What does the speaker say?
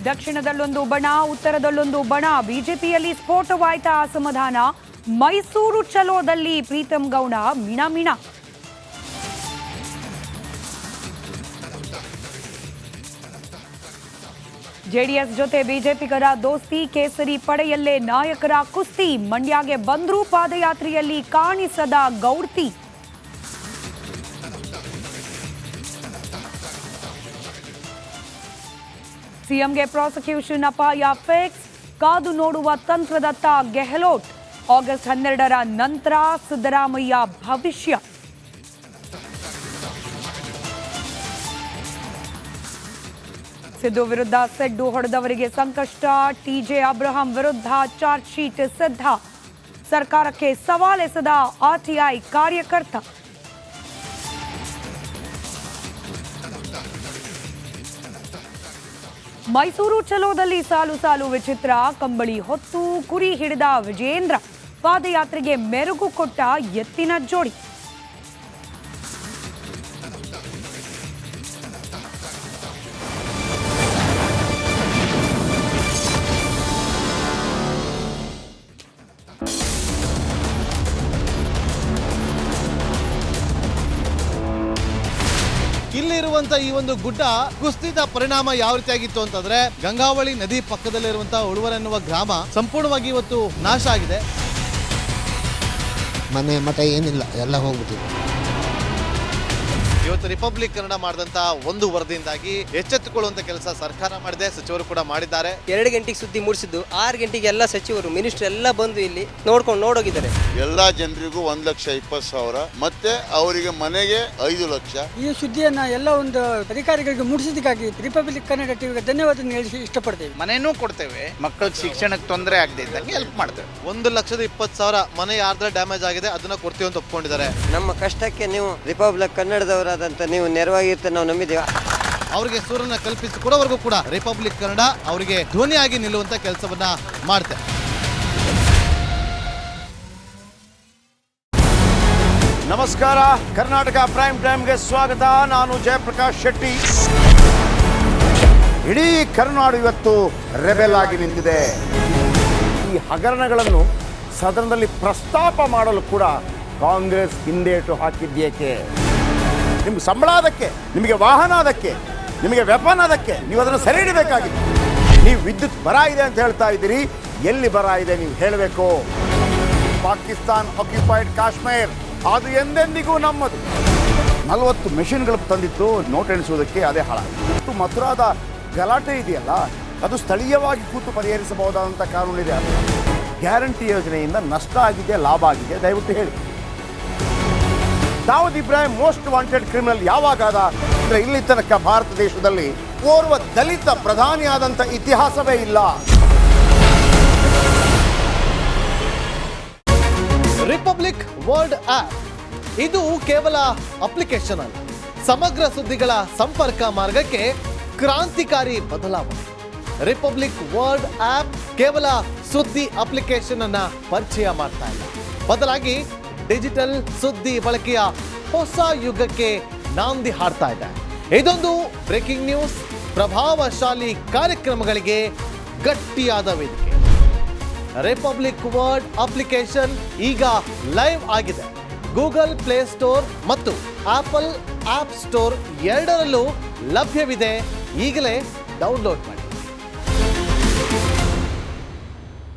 ದಕ್ಷಿಣದಲ್ಲೊಂದು ಬಣ, ಉತ್ತರದಲ್ಲೊಂದು ಬಣ. ಬಿಜೆಪಿಯಲ್ಲಿ ಸ್ಫೋಟವಾಯ್ತಾ ಅಸಮಾಧಾನ. ಮೈಸೂರು ಚಲೋದಲ್ಲಿ ಪ್ರೀತಂ ಗೌಡ ಮಿಣ. ಜೆಡಿಎಸ್ ಜೊತೆ ಬಿಜೆಪಿಗರ ದೋಸ್ತಿ, ಕೇಸರಿ ಪಡೆಯಲ್ಲೇ ನಾಯಕರ ಕುಸ್ತಿ. ಮಂಡ್ಯಗೆ ಬಂದ್ರು ಪಾದಯಾತ್ರೆಯಲ್ಲಿ ಕಾಣಿಸದ ಗೌಡ್ತಿ. ಸಿಎಂಗೆ ಪ್ರಾಸಿಕ್ಯೂಷನ್ ಅಪಾಯ ಫಿಕ್ಸ್. ಕಾದು ನೋಡುವ ತಂತ್ರದತ್ತ ಗೆಹ್ಲೋಟ್. ಆಗಸ್ಟ್ 12ರ ನಂತರ ಸಿದ್ದರಾಮಯ್ಯ ಭವಿಷ್ಯ. ಸಿದ್ದು ವಿರುದ್ಧ ಸೆಡ್ಡು ಹೊಡೆದವರಿಗೆ ಸಂಕಷ್ಟ. ಟಿಜೆ ಅಬ್ರಹಾಂ ವಿರುದ್ಧ ಚಾರ್ಜ್ ಶೀಟ್ ಸಿದ್ಧ. ಸರ್ಕಾರಕ್ಕೆ ಸವಾಲೆಸೆದ ಆರ್ಟಿಐ ಕಾರ್ಯಕರ್ತ. ಮೈಸೂರು ಚಲೋದಲ್ಲಿ ಸಾಲು ವಿಚಿತ್ರ. ಕಂಬಳಿ ಹೊತ್ತು ಕುರಿ ಹಿಡಿದ ವಿಜೇಂದ್ರ. ಪಾದಯಾತ್ರೆಗೆ ಮೆರುಗು ಕೊಟ್ಟ ಎತ್ತಿನ ಜೋಡಿ. ಇಲ್ಲಿರುವಂತ ಈ ಒಂದು ಗುಡ್ಡ ಕುಸಿದ ಪರಿಣಾಮ ಯಾವ ರೀತಿಯಾಗಿತ್ತು ಅಂತಂದ್ರೆ, ಗಂಗಾವಳಿ ನದಿ ಪಕ್ಕದಲ್ಲಿರುವಂತಹ ಉಳುವರ ಎನ್ನುವ ಗ್ರಾಮ ಸಂಪೂರ್ಣವಾಗಿ ಇವತ್ತು ನಾಶ ಆಗಿದೆ. ಮನೆ ಮಠ ಏನಿಲ್ಲ, ಎಲ್ಲ ಹೋಗ್ಬಿಟ್ಟಿದೆ. ಇವತ್ತು ರಿಪಬ್ಲಿಕ್ ಕನ್ನಡ ಮಾಡಿದಂತಹ ಒಂದು ವರದಿಯಿಂದಾಗಿ ಎಚ್ಚೆತ್ತುಕೊಳ್ಳುವಂತ ಕೆಲಸ ಸರ್ಕಾರ ಮಾಡಿದೆ, ಸಚಿವರು ಕೂಡ ಮಾಡಿದ್ದಾರೆ. 2 ಗಂಟೆಗೆ ಸುದ್ದಿ ಮೂಡಿಸಿದ್ದು 6 ಗಂಟೆಗೆ ಎಲ್ಲ ಸಚಿವರು ಮಿನಿಸ್ಟರ್ ಎಲ್ಲ ಬಂದು ಇಲ್ಲಿ ನೋಡೋಗಿದ್ದಾರೆ. ಎಲ್ಲಾ ಜನರಿಗೂ 1,20,000 ಮತ್ತೆ ಅವರಿಗೆ ಮನೆಗೆ 5 ಲಕ್ಷ. ಈ ಸುದ್ದಿಯನ್ನ ಎಲ್ಲ ಒಂದು ಅಧಿಕಾರಿಗಳಿಗೆ ಮೂಡಿಸಿದ್ದಕ್ಕಾಗಿ ರಿಪಬ್ಲಿಕ್ ಕನ್ನಡ ಟಿವಿಗೆ ಧನ್ಯವಾದ ಹೇಳಿ ಇಷ್ಟಪಡ್ತೇವೆ. ಮನೆಯೂ ಕೊಡ್ತೇವೆ, ಮಕ್ಕಳ ಶಿಕ್ಷಣಕ್ಕೆ ತೊಂದರೆ ಆಗದೆ ಇದ್ದಂಗೆ ಹೆಲ್ಪ್ ಮಾಡ್ತೇವೆ. 1,20,000 ಮನೆ ಯಾರ್ದ್ರ ಡ್ಯಾಮೇಜ್ ಆಗಿದೆ ಅದನ್ನ ಕೊಡ್ತೀವಿ ಅಂತ ಒಪ್ಕೊಂಡಿದ್ದಾರೆ. ನಮ್ಮ ಕಷ್ಟಕ್ಕೆ ನೀವು ರಿಪಬ್ಲಿಕ್ ಕನ್ನಡದವರಾದಂತ ನೀವು ನೆರವಾಗಿರ್ತೀರ ನಾವು ನಂಬಿದ್ದೇವೆ. ಅವರಿಗೆ ಸೂರನ್ನ ಕಲ್ಪಿಸಿಕೊಡೋವರೆಗೂ ಕೂಡ ರಿಪಬ್ಲಿಕ್ ಕನ್ನಡ ಅವರಿಗೆ ಧ್ವನಿಯಾಗಿ ನಿಲ್ಲುವಂತ ಕೆಲಸವನ್ನ ಮಾಡುತ್ತೆ. ನಮಸ್ಕಾರ, ಕರ್ನಾಟಕ ಪ್ರೈಮ್ ಟೈಮ್ಗೆ ಸ್ವಾಗತ. ನಾನು ಜಯಪ್ರಕಾಶ್ ಶೆಟ್ಟಿ. ಇಡೀ ಕರ್ನಾಡು ಇವತ್ತು ರೆಬೆಲ್ ಆಗಿ ನಿಂತಿದೆ. ಈ ಹಗರಣಗಳನ್ನು ಸದನದಲ್ಲಿ ಪ್ರಸ್ತಾಪ ಮಾಡಲು ಕೂಡ ಕಾಂಗ್ರೆಸ್ ಹಿಂದೇಟು ಹಾಕಿದ್ದೇಕೆ? ನಿಮ್ಗೆ ಸಂಬಳ ಅದಕ್ಕೆ, ನಿಮಗೆ ವಾಹನ ಅದಕ್ಕೆ, ನಿಮಗೆ ವೆಪನ್ ಅದಕ್ಕೆ, ನೀವು ಅದನ್ನು ಸೆರೆ ಹಿಡಿಬೇಕಾಗಿತ್ತು. ನೀವು ವಿದ್ಯುತ್ ಬರ ಇದೆ ಅಂತ ಹೇಳ್ತಾ ಇದ್ದೀರಿ, ಎಲ್ಲಿ ಬರ ಇದೆ ನೀವು ಹೇಳಬೇಕು. ಪಾಕಿಸ್ತಾನ್ ಆಕ್ಯುಪೈಡ್ ಕಾಶ್ಮೀರ್ ಅದು ಎಂದೆಂದಿಗೂ ನಮ್ಮದು. 40 ಮೆಷಿನ್ಗಳು ತಂದಿತ್ತು ನೋಟ್ ಎಣಿಸುವುದಕ್ಕೆ, ಅದೇ ಹಾಳಾಗಿದೆ. ಮಥುರಾದ ಗಲಾಟೆ ಇದೆಯಲ್ಲ, ಅದು ಸ್ಥಳೀಯವಾಗಿ ಕೂತು ಪರಿಹರಿಸಬಹುದಾದಂಥ ಕಾನೂನಿದೆ. ಗ್ಯಾರಂಟಿ ಯೋಜನೆಯಿಂದ ನಷ್ಟ ಆಗಿದೆ, ಲಾಭ ಆಗಿದೆ, ದಯವಿಟ್ಟು ಹೇಳಿ. Dawood Ibrahim most wanted criminal ಯಾವಾಗಾದ ಅಂದರೆ ಇಲ್ಲಿ ತನಕ ಭಾರತ ದೇಶದಲ್ಲಿ ಓರ್ವ ದಲಿತ ಪ್ರಧಾನಿಯಾದಂಥ ಇತಿಹಾಸವೇ ಇಲ್ಲ. ರಿಪಬ್ಲಿಕ್ ವರ್ಲ್ಡ್ ಆಪ್ ಇದು ಕೇವಲ ಅಪ್ಲಿಕೇಶನ್ ಅಲ್ಲ, ಸಮಗ್ರ ಸುದ್ದಿಗಳ ಸಂಪರ್ಕ ಮಾರ್ಗಕ್ಕೆ ಕ್ರಾಂತಿಕಾರಿ ಬದಲಾವಣೆ. ರಿಪಬ್ಲಿಕ್ ವರ್ಲ್ಡ್ ಆಪ್ ಕೇವಲ ಸುದ್ದಿ ಅಪ್ಲಿಕೇಶನ್ ಅನ್ನ ಪರಿಚಯ ಮಾಡ್ತಾ ಇಲ್ಲ, ಬದಲಾಗಿ ಡಿಜಿಟಲ್ ಸುದ್ದಿ ಬಳಕೆಯ ಹೊಸ ಯುಗಕ್ಕೆ ನಾಂದಿ ಹಾಡ್ತಾ ಇದೆ. ಇದೊಂದು ಬ್ರೇಕಿಂಗ್ ನ್ಯೂಸ್, ಪ್ರಭಾವಶಾಲಿ ಕಾರ್ಯಕ್ರಮಗಳಿಗೆ ಗಟ್ಟಿಯಾದ ವೇದಿಕೆ. ರಿಪಬ್ಲಿಕ್ ವರ್ಲ್ಡ್ ಅಪ್ಲಿಕೇಶನ್ ಈಗ ಲೈವ್ ಆಗಿದೆ. ಗೂಗಲ್ ಪ್ಲೇ ಸ್ಟೋರ್ ಮತ್ತು ಆಪಲ್ ಆಪ್ ಸ್ಟೋರ್ ಎರಡರಲ್ಲೂ ಲಭ್ಯವಿದೆ. ಈಗಲೇ ಡೌನ್ಲೋಡ್ ಮಾಡಿ.